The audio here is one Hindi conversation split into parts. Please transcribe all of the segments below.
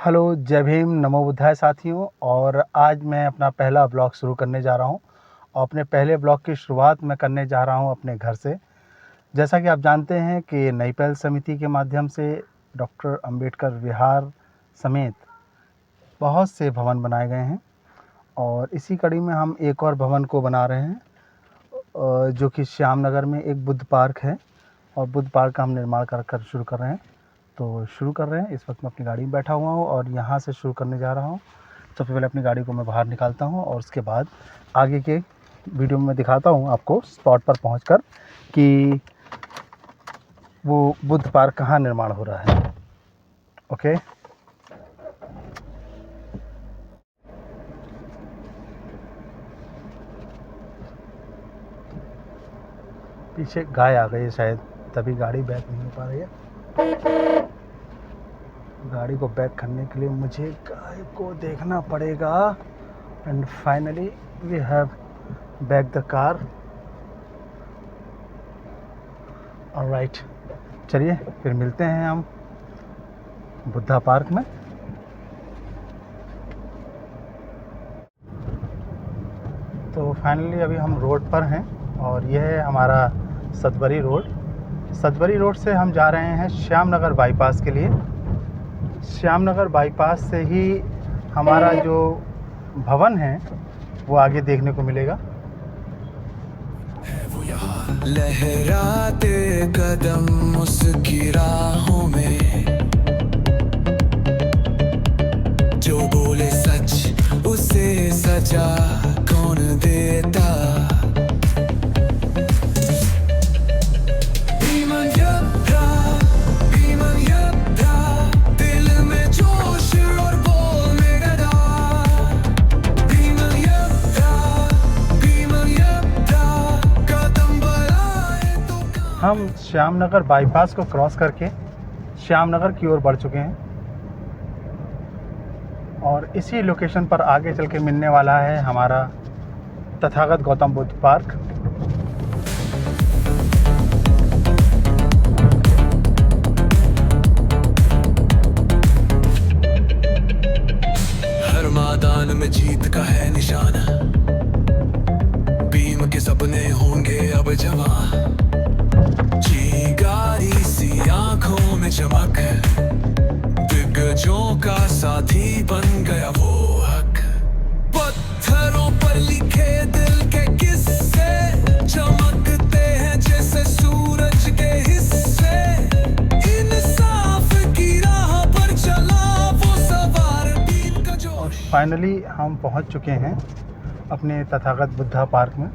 हेलो, जय भीम, नमो बुद्धाय साथियों। और आज मैं अपना पहला ब्लॉग शुरू करने जा रहा हूं और अपने पहले ब्लॉग की शुरुआत मैं करने जा रहा हूं अपने घर से। जैसा कि आप जानते हैं कि नई पहल समिति के माध्यम से डॉक्टर अंबेडकर विहार समेत बहुत से भवन बनाए गए हैं और इसी कड़ी में हम एक और भवन को बना रहे हैं जो कि श्याम नगर में एक बुद्ध पार्क है और बुद्ध पार्क का हम निर्माण कर शुरू कर रहे हैं। तो शुरू कर रहे हैं। इस वक्त मैं अपनी गाड़ी में बैठा हुआ हूँ और यहाँ से शुरू करने जा रहा हूँ। सबसे पहले अपनी गाड़ी को मैं बाहर निकालता हूँ और उसके बाद आगे के वीडियो में मैं दिखाता हूँ आपको स्पॉट पर पहुँचकर कि वो बुद्ध पार्क कहाँ निर्माण हो रहा है। ओके, पीछे गाय आ गई है शायद, तभी गाड़ी बैक नहीं हो पा रही है। गाड़ी को बैक करने के लिए मुझे गाय को देखना पड़ेगा। And finally we have back the car. Alright, चलिए फिर मिलते हैं हम बुद्धा पार्क में। तो फाइनली अभी हम रोड पर हैं और यह है हमारा सतबरी रोड। सतबरी रोड से हम जा रहे हैं श्याम नगर बाईपास के लिए। श्याम नगर बाईपास से ही हमारा जो भवन है वो आगे देखने को मिलेगा। लहराते कदम उसकी राहों में, जो बोले सच उसे सजा कौन देता। हम श्याम नगर बाईपास को क्रॉस करके श्याम नगर की ओर बढ़ चुके हैं और इसी लोकेशन पर आगे चल के मिलने वाला है हमारा तथागत गौतम बुद्ध पार्क। हर मैदान में जीत का है निशाना, भीम के सपने होंगे अब जवां। चिंगारी सी आंखों में चमक, दिग्गजों का साथी बन गया वो हक। पत्थरों पर लिखे दिल के किस्से चमकते हैं जैसे सूरज के हिस्से। इंसाफ की राह पर चला वो सवार दीन का जो। और फाइनली हम पहुंच चुके हैं अपने तथागत बुद्धा पार्क में।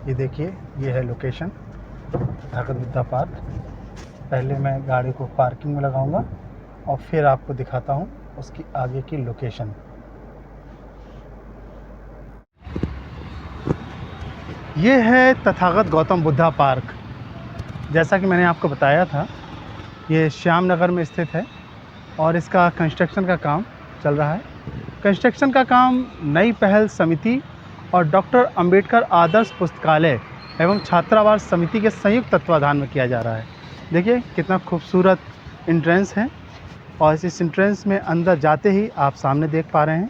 ये देखिए, ये है लोकेशन तथागत बुद्धा पार्क। पहले मैं गाड़ी को पार्किंग में लगाऊंगा और फिर आपको दिखाता हूं उसकी आगे की लोकेशन। ये है तथागत गौतम बुद्धा पार्क। जैसा कि मैंने आपको बताया था, ये श्याम नगर में स्थित है और इसका कंस्ट्रक्शन का काम चल रहा है। कंस्ट्रक्शन का काम नई पहल समिति और डॉक्टर अंबेडकर आदर्श पुस्तकालय एवं छात्रावास समिति के संयुक्त तत्वाधान में किया जा रहा है। देखिए कितना खूबसूरत एंट्रेंस है और इस एंट्रेंस में अंदर जाते ही आप सामने देख पा रहे हैं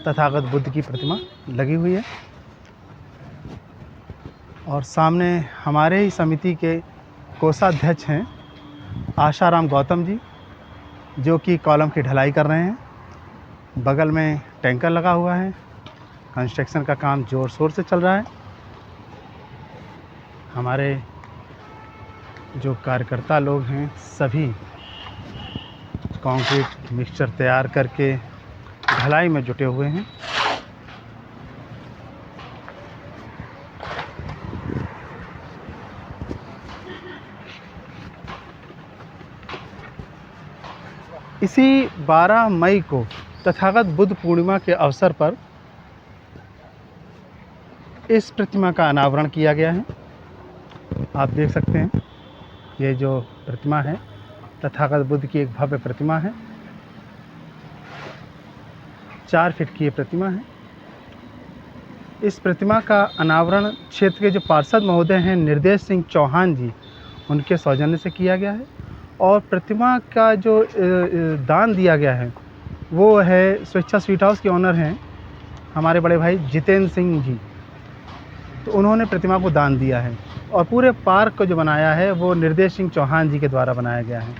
तथागत बुद्ध की प्रतिमा लगी हुई है और सामने हमारे ही समिति के कोषाध्यक्ष हैं आशाराम गौतम जी, जो कि कॉलम की ढलाई कर रहे हैं। बगल में टैंकर लगा हुआ है। कंस्ट्रक्शन का काम ज़ोर शोर से चल रहा है। हमारे जो कार्यकर्ता लोग हैं सभी कंक्रीट मिक्सचर तैयार करके ढलाई में जुटे हुए हैं। इसी 12 मई को तथागत बुद्ध पूर्णिमा के अवसर पर इस प्रतिमा का अनावरण किया गया है। आप देख सकते हैं ये जो प्रतिमा है तथागत बुद्ध की एक भव्य प्रतिमा है। 4 फीट की ये प्रतिमा है। इस प्रतिमा का अनावरण क्षेत्र के जो पार्षद महोदय हैं निर्देश सिंह चौहान जी, उनके सौजन्य से किया गया है और प्रतिमा का जो दान दिया गया है वो है स्वेच्छा स्वीट हाउस के ऑनर हैं हमारे बड़े भाई जितेंद्र सिंह जी। तो उन्होंने प्रतिमा को दान दिया है और पूरे पार्क को जो बनाया है वो निर्देश सिंह चौहान जी के द्वारा बनाया गया है।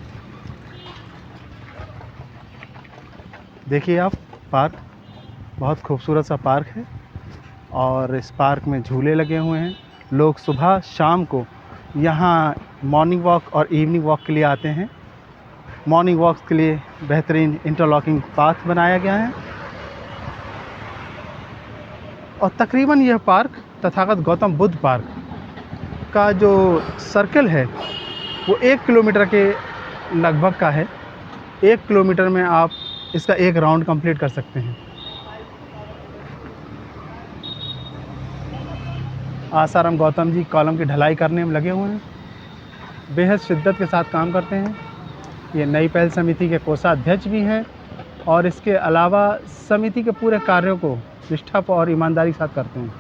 देखिए आप, पार्क बहुत खूबसूरत सा पार्क है और इस पार्क में झूले लगे हुए हैं। लोग सुबह शाम को यहाँ मॉर्निंग वॉक और इवनिंग वॉक के लिए आते हैं। मॉर्निंग वॉक के लिए बेहतरीन इंटरलॉकिंग पाथ बनाया गया है और तकरीबन यह पार्क तथागत गौतम बुद्ध पार्क का जो सर्कल है वो 1 किलोमीटर के लगभग का है। 1 किलोमीटर में आप इसका एक राउंड कंप्लीट कर सकते हैं। आसाराम गौतम जी कॉलम की ढलाई करने में लगे हुए हैं, बेहद शिद्दत के साथ काम करते हैं। ये नई पहल समिति के कोषाध्यक्ष भी हैं और इसके अलावा समिति के पूरे कार्यों को निष्ठा और ईमानदारी के साथ करते हैं।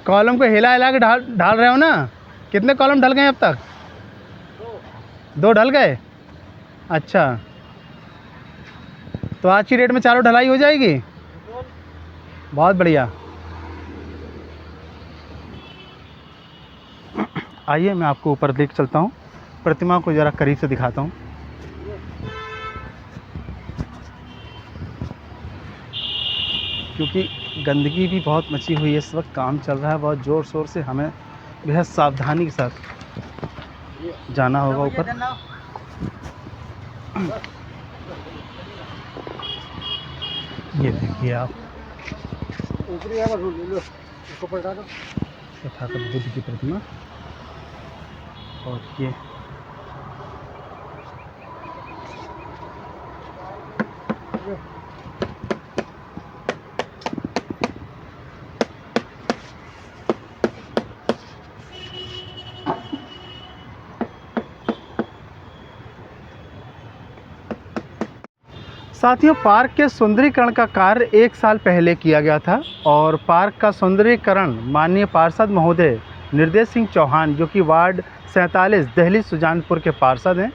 कॉलम को हिला हिला के ढाल रहे हो ना? कितने कॉलम ढल गए अब तक? 2 ढल गए। अच्छा, तो आज की डेट में चारों ढलाई हो जाएगी। बहुत बढ़िया। आइए मैं आपको ऊपर देख चलता हूँ, प्रतिमा को ज़रा करीब से दिखाता हूँ। क्योंकि गंदगी भी बहुत मची हुई है, इस वक्त काम चल रहा है बहुत ज़ोर शोर से, हमें बेहद सावधानी के साथ जाना होगा ऊपर। ये देखिए आप, तथागत बुद्ध की प्रतिमा और ये साथियों, पार्क के सुंदरीकरण का कार्य 1 साल पहले किया गया था और पार्क का सुंदरीकरण माननीय पार्षद महोदय निर्देश सिंह चौहान, जो कि वार्ड 47 दहली सुजानपुर के पार्षद हैं,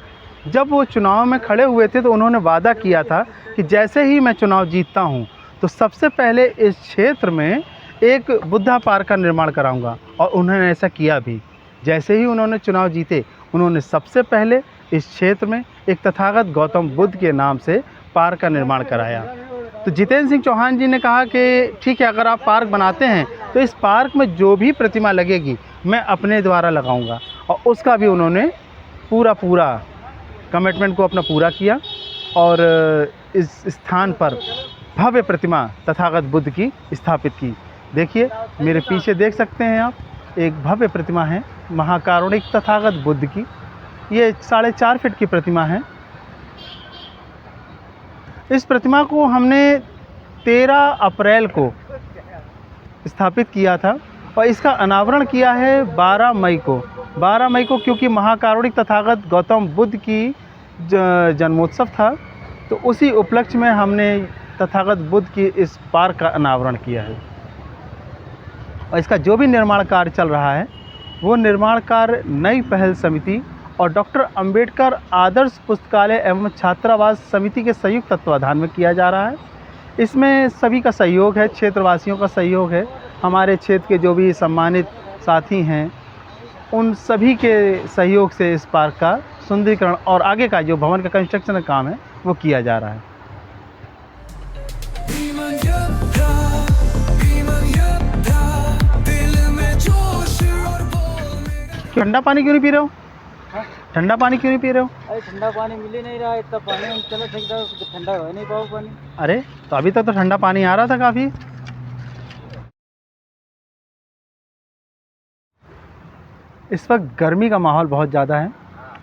जब वो चुनाव में खड़े हुए थे तो उन्होंने वादा किया था कि जैसे ही मैं चुनाव जीतता हूँ तो सबसे पहले इस क्षेत्र में एक बुद्धा पार्क का निर्माण कराऊंगा और उन्होंने ऐसा किया भी। जैसे ही उन्होंने चुनाव जीते, उन्होंने सबसे पहले इस क्षेत्र में एक तथागत गौतम बुद्ध के नाम से पार्क का निर्माण कराया। तो जितेंद्र सिंह चौहान जी ने कहा कि ठीक है, अगर आप पार्क बनाते हैं तो इस पार्क में जो भी प्रतिमा लगेगी मैं अपने द्वारा लगाऊंगा, और उसका भी उन्होंने पूरा कमिटमेंट को अपना पूरा किया और इस स्थान पर भव्य प्रतिमा तथागत बुद्ध की स्थापित की। देखिए मेरे पीछे देख सकते हैं आप, एक भव्य प्रतिमा है महाकारुणिक तथागत बुद्ध की। ये 4.5 फीट की प्रतिमा है। इस प्रतिमा को हमने 13 अप्रैल को स्थापित किया था और इसका अनावरण किया है 12 मई को। 12 मई को क्योंकि महाकारुणिक तथागत गौतम बुद्ध की जन्मोत्सव था, तो उसी उपलक्ष्य में हमने तथागत बुद्ध की इस पार्क का अनावरण किया है। और इसका जो भी निर्माण कार्य चल रहा है वो निर्माण कार्य नई पहल समिति और डॉक्टर अंबेडकर आदर्श पुस्तकालय एवं छात्रावास समिति के संयुक्त तत्वाधान में किया जा रहा है। इसमें सभी का सहयोग है, क्षेत्रवासियों का सहयोग है, हमारे क्षेत्र के जो भी सम्मानित साथी हैं उन सभी के सहयोग से इस पार्क का सुंदरीकरण और आगे का जो भवन का कंस्ट्रक्शन का काम है वो किया जा रहा है। ठंडा पानी क्यों नहीं पी रहे हो? ठंडा पानी क्यों नहीं पी रहे हो? अरे ठंडा पानी मिल ही नहीं रहा है, इतना पानी चलो ठीक था, ठंडा हो नहीं पाओ पानी। अरे तो अभी तक तो ठंडा पानी आ रहा था काफ़ी। इस वक्त गर्मी का माहौल बहुत ज़्यादा है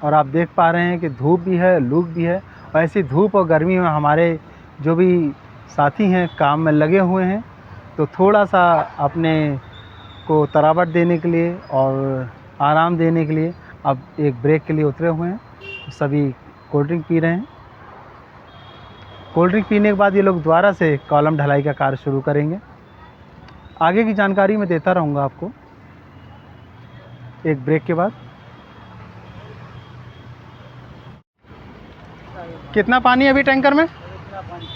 और आप देख पा रहे हैं कि धूप भी है, लू भी है। और ऐसी धूप और गर्मी में हमारे जो भी साथी हैं काम में लगे हुए हैं, तो थोड़ा सा अपने को तरावट देने के लिए और आराम देने के लिए अब एक ब्रेक के लिए उतरे हुए हैं। सभी कोल्ड ड्रिंक पी रहे हैं। कोल्ड ड्रिंक पीने के बाद ये लोग दोबारा से कॉलम ढलाई का कार्य शुरू करेंगे। आगे की जानकारी मैं देता रहूँगा आपको एक ब्रेक के बाद। कितना पानी है अभी टैंकर में? इतना पानी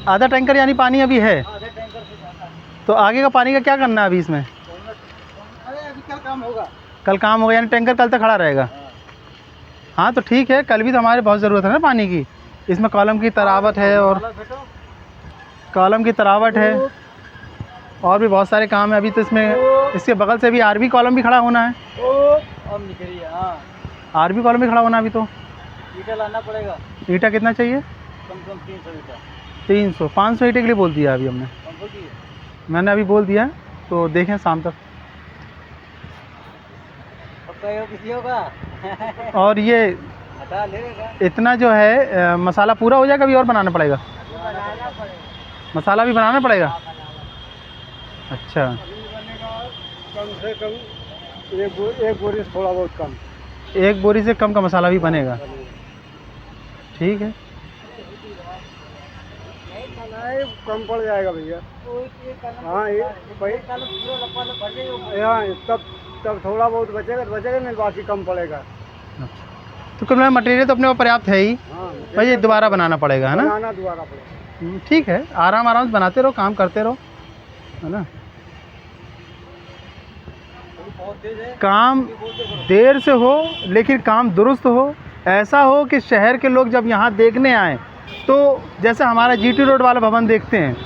आधा टैंकर यानी पानी अभी है। आधे टैंकर से ज़्यादा है। तो आगे का पानी का क्या करना है अभी इसमें? अरे अभी कल काम होगा। कल काम होगा यानी टैंकर कल तक खड़ा रहेगा। हाँ तो ठीक है, कल भी तो हमारे बहुत ज़रूरत है ना पानी की। इसमें कॉलम की तरावट है और कॉलम की तरावट है और भी बहुत सारे काम है अभी तो इसमें। इसके बगल से भी आरबी कॉलम भी खड़ा होना है। अब निकली है। हाँ, आरबी कॉलम भी खड़ा होना अभी तो। ईटा लाना पड़ेगा। ईटा कितना चाहिए? कम से कम 300 ईटा। 300 500 ईटे के लिए बोल दिया अभी हमने। 500 की है। मैंने अभी बोल दिया, तो देखें शाम तक। पक्का किसी होगा। और ये हटा लेगा। इतना जो है मसाला पूरा हो जाएगा, अभी और बनाना पड़ेगा? बनाना पड़ेगा। मसाला भी बनाना पड़ेगा। अच्छा, कम से कम एक बोरी से थोड़ा बहुत कम। एक बोरी से कम का मसाला भी बनेगा। ठीक है, कम पड़ जाएगा भैया। हाँ तब थोड़ा बहुत बचेगा नहीं, बाकी कम पड़ेगा। तो कुल मटेरियल तो अपने पास पर्याप्त है ही। हाँ, भाई ये दोबारा बनाना पड़ेगा, है ना? बनाना दोबारा पड़ेगा। ठीक है, आराम आराम से बनाते रहो, काम करते रहो, है ना? बहुत तेज है। काम देर से हो लेकिन काम दुरुस्त हो। ऐसा हो कि शहर के लोग जब यहाँ देखने आए तो जैसे हमारा जीटी रोड वाला भवन देखते हैं,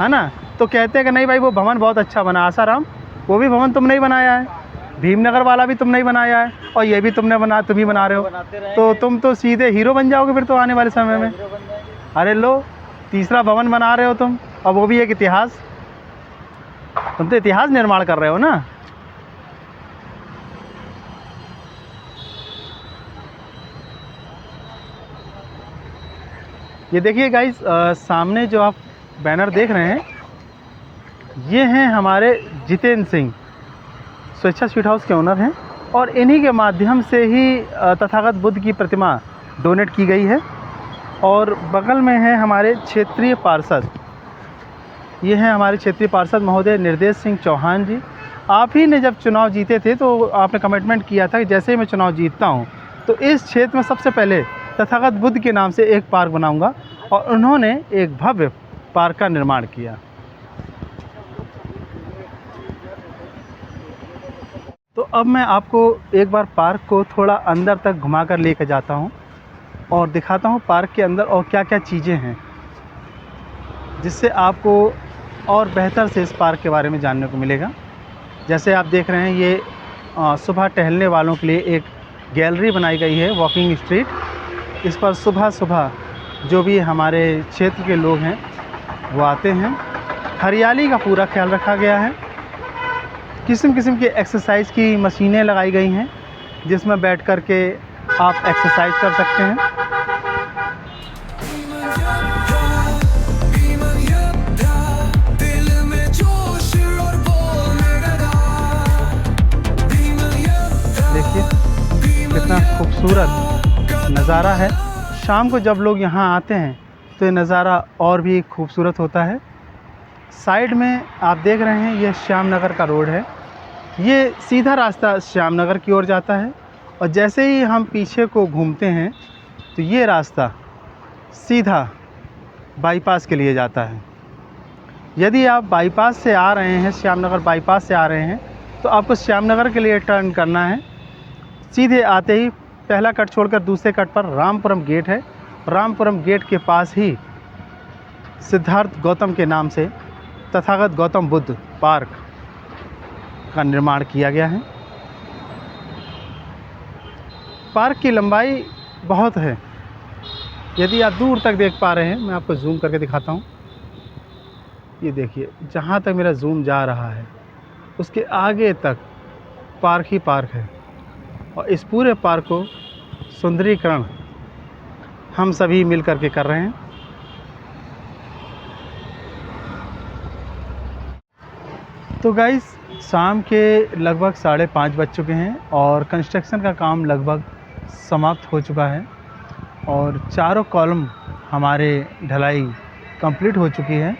है ना, तो कहते हैं कि नहीं भाई वो भवन बहुत अच्छा बना। आसाराम, वो भी भवन तुम नहीं बनाया है, भीमनगर वाला भी तुम नहीं बनाया है, और ये भी तुम ही बना रहे हो। तो तुम तो सीधे हीरो बन जाओगे फिर तो आने वाले समय में। अरे लो, तीसरा भवन बना रहे हो तुम, और वो भी एक इतिहास। तुम तो इतिहास निर्माण कर रहे हो ना। ये देखिए गाइस, सामने जो आप बैनर देख रहे हैं, ये हैं हमारे जितेंद्र सिंह, स्वेच्छा स्वीट हाउस के ओनर हैं, और इन्हीं के माध्यम से ही तथागत बुद्ध की प्रतिमा डोनेट की गई है। और बगल में है हमारे क्षेत्रीय पार्षद, ये हैं हमारे क्षेत्रीय पार्षद महोदय निर्देश सिंह चौहान जी। आप ही ने जब चुनाव जीते थे तो आपने कमिटमेंट किया था कि जैसे ही मैं चुनाव जीतता हूँ तो इस क्षेत्र में सबसे पहले तथागत बुद्ध के नाम से एक पार्क बनाऊंगा, और उन्होंने एक भव्य पार्क का निर्माण किया। तो अब मैं आपको एक बार पार्क को थोड़ा अंदर तक घुमाकर लेकर जाता हूं और दिखाता हूं पार्क के अंदर और क्या क्या चीज़ें हैं, जिससे आपको और बेहतर से इस पार्क के बारे में जानने को मिलेगा। जैसे आप देख रहे हैं, ये सुबह टहलने वालों के लिए एक गैलरी बनाई गई है, वॉकिंग स्ट्रीट। इस पर सुबह सुबह जो भी हमारे क्षेत्र के लोग हैं वो आते हैं। हरियाली का पूरा ख्याल रखा गया है। किस्म किस्म की एक्सरसाइज की मशीनें लगाई गई हैं, जिसमें बैठ कर के आप एक्सरसाइज कर सकते हैं। देखिए कितना खूबसूरत नज़ारा है। शाम को जब लोग यहाँ आते हैं तो ये नज़ारा और भी खूबसूरत होता है। साइड में आप देख रहे हैं, ये श्याम नगर का रोड है। ये सीधा रास्ता श्याम नगर की ओर जाता है, और जैसे ही हम पीछे को घूमते हैं तो ये रास्ता सीधा बाईपास के लिए जाता है। यदि आप बाईपास से आ रहे हैं, श्याम नगर बाईपास से आ रहे हैं, तो आपको श्याम नगर के लिए टर्न करना है। सीधे आते ही पहला कट छोड़कर दूसरे कट पर रामपुरम गेट है। रामपुरम गेट के पास ही सिद्धार्थ गौतम के नाम से तथागत गौतम बुद्ध पार्क का निर्माण किया गया है। पार्क की लंबाई बहुत है, यदि आप दूर तक देख पा रहे हैं, मैं आपको जूम करके दिखाता हूँ। ये देखिए, जहाँ तक मेरा जूम जा रहा है उसके आगे तक पार्क ही पार्क है, और इस पूरे पार्क को सुंदरीकरण हम सभी मिल कर के कर रहे हैं। तो गाइस, शाम के लगभग 5:30 बज चुके हैं और कंस्ट्रक्शन का काम लगभग समाप्त हो चुका है, और चारों कॉलम हमारे ढलाई कंप्लीट हो चुकी है।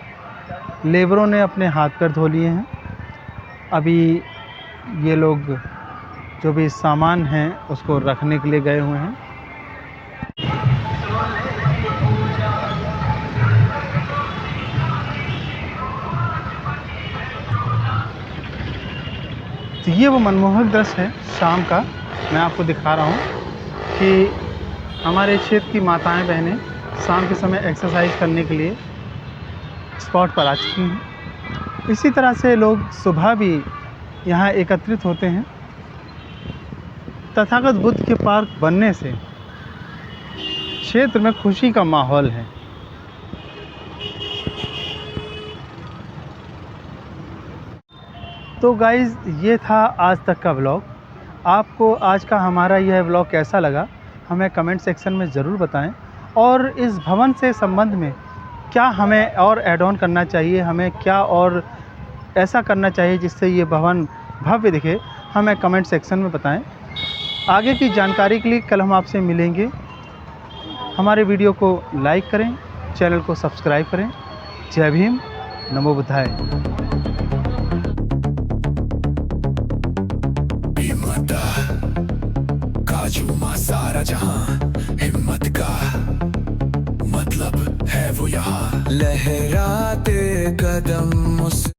लेबरों ने अपने हाथ पैर धो लिए हैं। अभी ये लोग जो भी सामान हैं उसको रखने के लिए गए हुए हैं। तो ये वो मनमोहक दृश्य है शाम का, मैं आपको दिखा रहा हूँ कि हमारे क्षेत्र की माताएं बहनें शाम के समय एक्सरसाइज करने के लिए स्पॉट पर आ चुकी हैं। इसी तरह से लोग सुबह भी यहाँ एकत्रित होते हैं। तथागत बुद्ध के पार्क बनने से क्षेत्र में खुशी का माहौल है। तो गाइज़, ये था आज तक का व्लॉग। आपको आज का हमारा यह व्लॉग कैसा लगा हमें कमेंट सेक्शन में ज़रूर बताएं। और इस भवन से संबंध में क्या हमें और ऐड ऑन करना चाहिए, हमें क्या और ऐसा करना चाहिए जिससे ये भवन भव्य दिखे, हमें कमेंट सेक्शन में बताएं। आगे की जानकारी के लिए कल हम आपसे मिलेंगे। हमारे वीडियो को लाइक करें, चैनल को सब्सक्राइब करें। जय भीम, नमो बुद्धाय। काजूमा सारा जहां, हिम्मत का मतलब है वो यहाँ। लहराते कदम उस